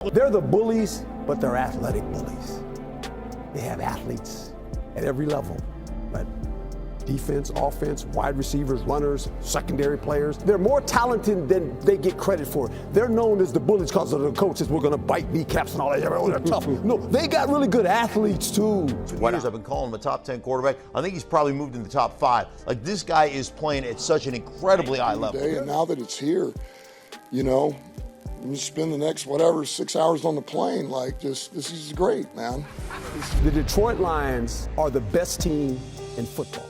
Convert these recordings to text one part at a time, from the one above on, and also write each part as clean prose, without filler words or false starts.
They're the bullies, but they're athletic bullies. They have athletes at every level, but defense, offense, wide receivers, runners, secondary players, they're more talented than they get credit for. They're known as the bullies because of the coaches. We're going to bite kneecaps and all that. Oh, they're tough. No, they got really good athletes, too. For years, I've been calling him a top 10 quarterback. I think he's probably moved in the top 5. Like, this guy is playing at such an incredibly high level. And now that it's here, you know, you spend the next, 6 hours on the plane. Like, this is great, man. The Detroit Lions are the best team in football.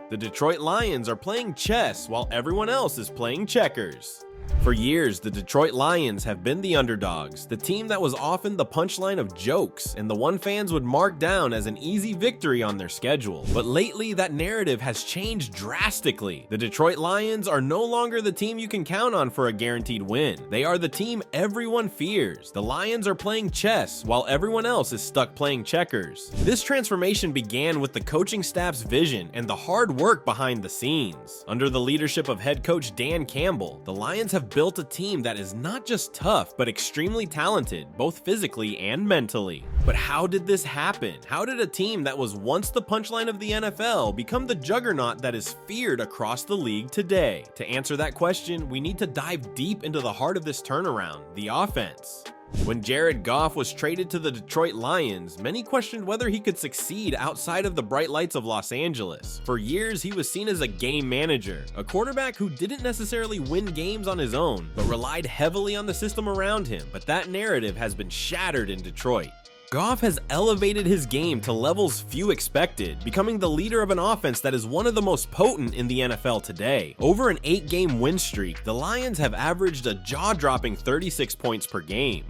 The Detroit Lions are playing chess while everyone else is playing checkers. For years, the Detroit Lions have been the underdogs, the team that was often the punchline of jokes and the one fans would mark down as an easy victory on their schedule. But lately, that narrative has changed drastically. The Detroit Lions are no longer the team you can count on for a guaranteed win. They are the team everyone fears. The Lions are playing chess while everyone else is stuck playing checkers. This transformation began with the coaching staff's vision and the hard work behind the scenes. Under the leadership of head coach Dan Campbell, the Lions have built a team that is not just tough, but extremely talented, both physically and mentally. But how did this happen? How did a team that was once the punchline of the NFL become the juggernaut that is feared across the league today? To answer that question, we need to dive deep into the heart of this turnaround, the offense. When Jared Goff was traded to the Detroit Lions, many questioned whether he could succeed outside of the bright lights of Los Angeles. For years, he was seen as a game manager, a quarterback who didn't necessarily win games on his own, but relied heavily on the system around him. But that narrative has been shattered in Detroit. Goff has elevated his game to levels few expected, becoming the leader of an offense that is one of the most potent in the NFL today. Over an 8-game win streak, the Lions have averaged a jaw-dropping 36 points per game.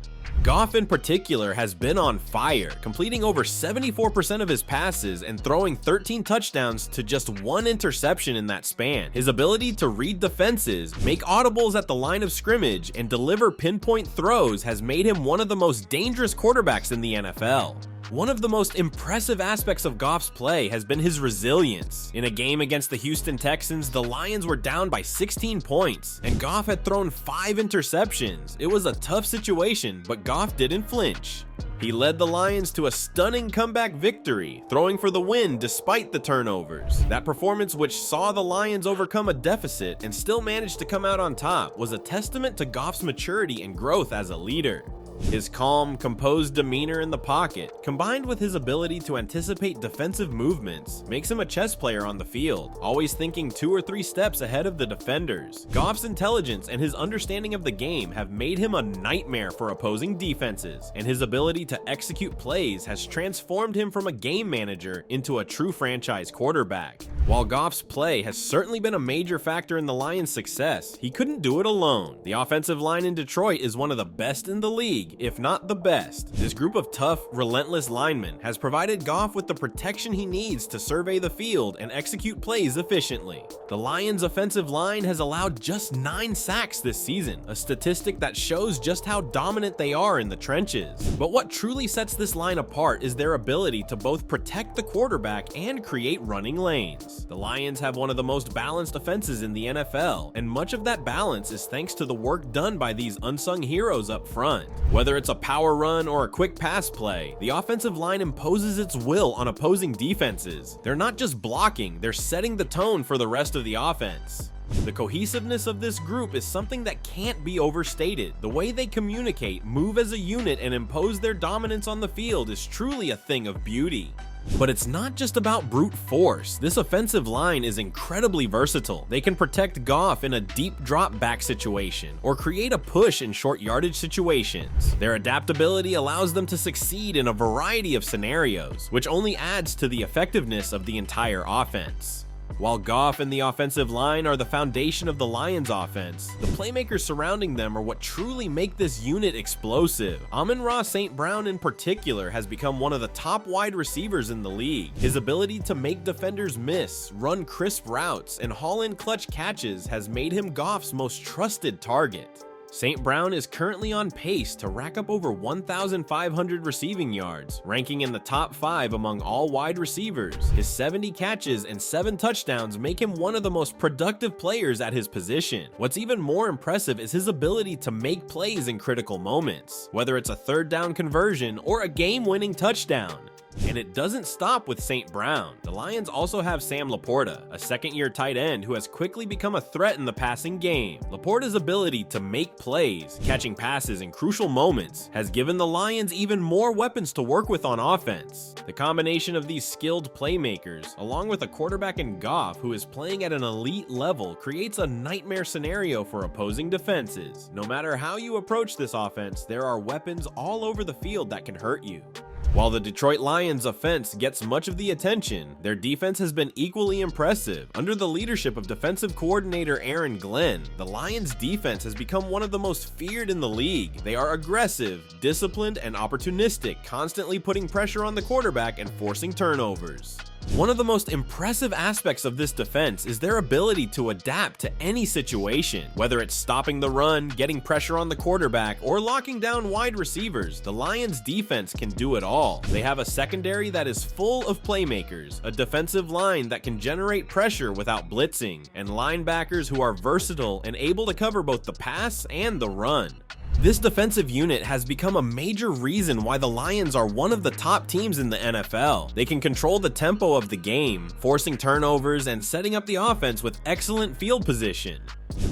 Goff in particular has been on fire, completing over 74% of his passes and throwing 13 touchdowns to just 1 interception in that span. His ability to read defenses, make audibles at the line of scrimmage, and deliver pinpoint throws has made him one of the most dangerous quarterbacks in the NFL. One of the most impressive aspects of Goff's play has been his resilience. In a game against the Houston Texans, the Lions were down by 16 points, and Goff had thrown 5 interceptions. It was a tough situation, but Goff didn't flinch. He led the Lions to a stunning comeback victory, throwing for the win despite the turnovers. That performance, which saw the Lions overcome a deficit and still managed to come out on top, was a testament to Goff's maturity and growth as a leader. His calm, composed demeanor in the pocket, combined with his ability to anticipate defensive movements, makes him a chess player on the field, always thinking 2 or 3 steps ahead of the defenders. Goff's intelligence and his understanding of the game have made him a nightmare for opposing defenses, and his ability to execute plays has transformed him from a game manager into a true franchise quarterback. While Goff's play has certainly been a major factor in the Lions' success, he couldn't do it alone. The offensive line in Detroit is one of the best in the league, if not the best. This group of tough, relentless linemen has provided Goff with the protection he needs to survey the field and execute plays efficiently. The Lions' offensive line has allowed just 9 sacks this season, a statistic that shows just how dominant they are in the trenches. But what truly sets this line apart is their ability to both protect the quarterback and create running lanes. The Lions have one of the most balanced offenses in the NFL, and much of that balance is thanks to the work done by these unsung heroes up front. Whether it's a power run or a quick pass play, the offensive line imposes its will on opposing defenses. They're not just blocking, they're setting the tone for the rest of the offense. The cohesiveness of this group is something that can't be overstated. The way they communicate, move as a unit, and impose their dominance on the field is truly a thing of beauty. But it's not just about brute force. This offensive line is incredibly versatile. They can protect Goff in a deep drop back situation or create a push in short yardage situations. Their adaptability allows them to succeed in a variety of scenarios, which only adds to the effectiveness of the entire offense. While Goff and the offensive line are the foundation of the Lions' offense, the playmakers surrounding them are what truly make this unit explosive. Amon-Ra St. Brown in particular has become one of the top wide receivers in the league. His ability to make defenders miss, run crisp routes, and haul in clutch catches has made him Goff's most trusted target. St. Brown is currently on pace to rack up over 1,500 receiving yards, ranking in the top 5 among all wide receivers. His 70 catches and 7 touchdowns make him one of the most productive players at his position. What's even more impressive is his ability to make plays in critical moments, whether it's a third down conversion or a game-winning touchdown. And it doesn't stop with St. Brown. The Lions also have Sam Laporta, a second-year tight end who has quickly become a threat in the passing game. Laporta's ability to make plays, catching passes in crucial moments, has given the Lions even more weapons to work with on offense. The combination of these skilled playmakers, along with a quarterback in Goff who is playing at an elite level, creates a nightmare scenario for opposing defenses. No matter how you approach this offense, there are weapons all over the field that can hurt you. While the Detroit Lions offense gets much of the attention, their defense has been equally impressive. Under the leadership of defensive coordinator Aaron Glenn, the Lions defense has become one of the most feared in the league. They are aggressive, disciplined, and opportunistic, constantly putting pressure on the quarterback and forcing turnovers. One of the most impressive aspects of this defense is their ability to adapt to any situation. Whether it's stopping the run, getting pressure on the quarterback, or locking down wide receivers, the Lions defense can do it all. They have a secondary that is full of playmakers, a defensive line that can generate pressure without blitzing, and linebackers who are versatile and able to cover both the pass and the run. This defensive unit has become a major reason why the Lions are one of the top teams in the NFL. They can control the tempo of the game, forcing turnovers and setting up the offense with excellent field position.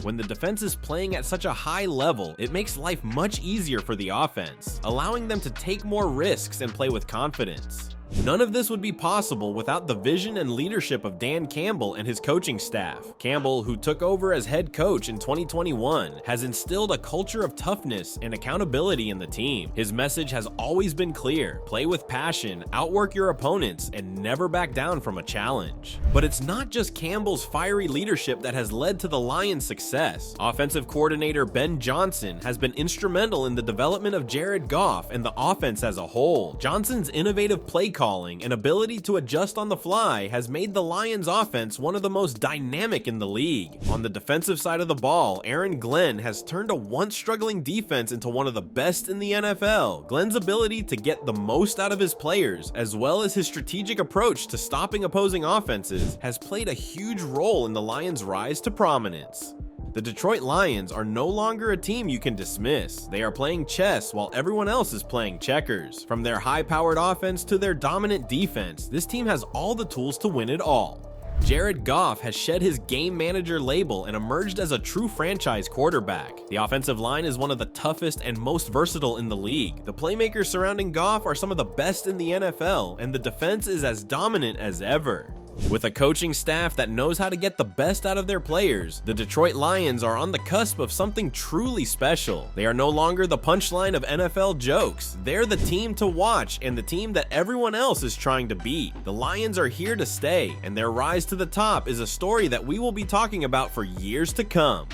When the defense is playing at such a high level, it makes life much easier for the offense, allowing them to take more risks and play with confidence. None of this would be possible without the vision and leadership of Dan Campbell and his coaching staff. Campbell, who took over as head coach in 2021, has instilled a culture of toughness and accountability in the team. His message has always been clear: play with passion, outwork your opponents, and never back down from a challenge. But it's not just Campbell's fiery leadership that has led to the Lions' success. Offensive coordinator Ben Johnson has been instrumental in the development of Jared Goff and the offense as a whole. Johnson's innovative play calling and ability to adjust on the fly has made the Lions offense one of the most dynamic in the league. On the defensive side of the ball, Aaron Glenn has turned a once struggling defense into one of the best in the NFL. Glenn's ability to get the most out of his players, as well as his strategic approach to stopping opposing offenses, has played a huge role in the Lions' rise to prominence. The Detroit Lions are no longer a team you can dismiss. They are playing chess while everyone else is playing checkers. From their high-powered offense to their dominant defense, this team has all the tools to win it all. Jared Goff has shed his game manager label and emerged as a true franchise quarterback. The offensive line is one of the toughest and most versatile in the league. The playmakers surrounding Goff are some of the best in the NFL, and the defense is as dominant as ever. With a coaching staff that knows how to get the best out of their players, the Detroit Lions are on the cusp of something truly special. They are no longer the punchline of NFL jokes. They're the team to watch and the team that everyone else is trying to beat. The Lions are here to stay, and their rise to the top is a story that we will be talking about for years to come.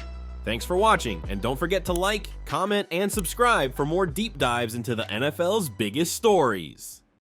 Thanks for watching, and don't forget to like, comment, and subscribe for more deep dives into the NFL's biggest stories.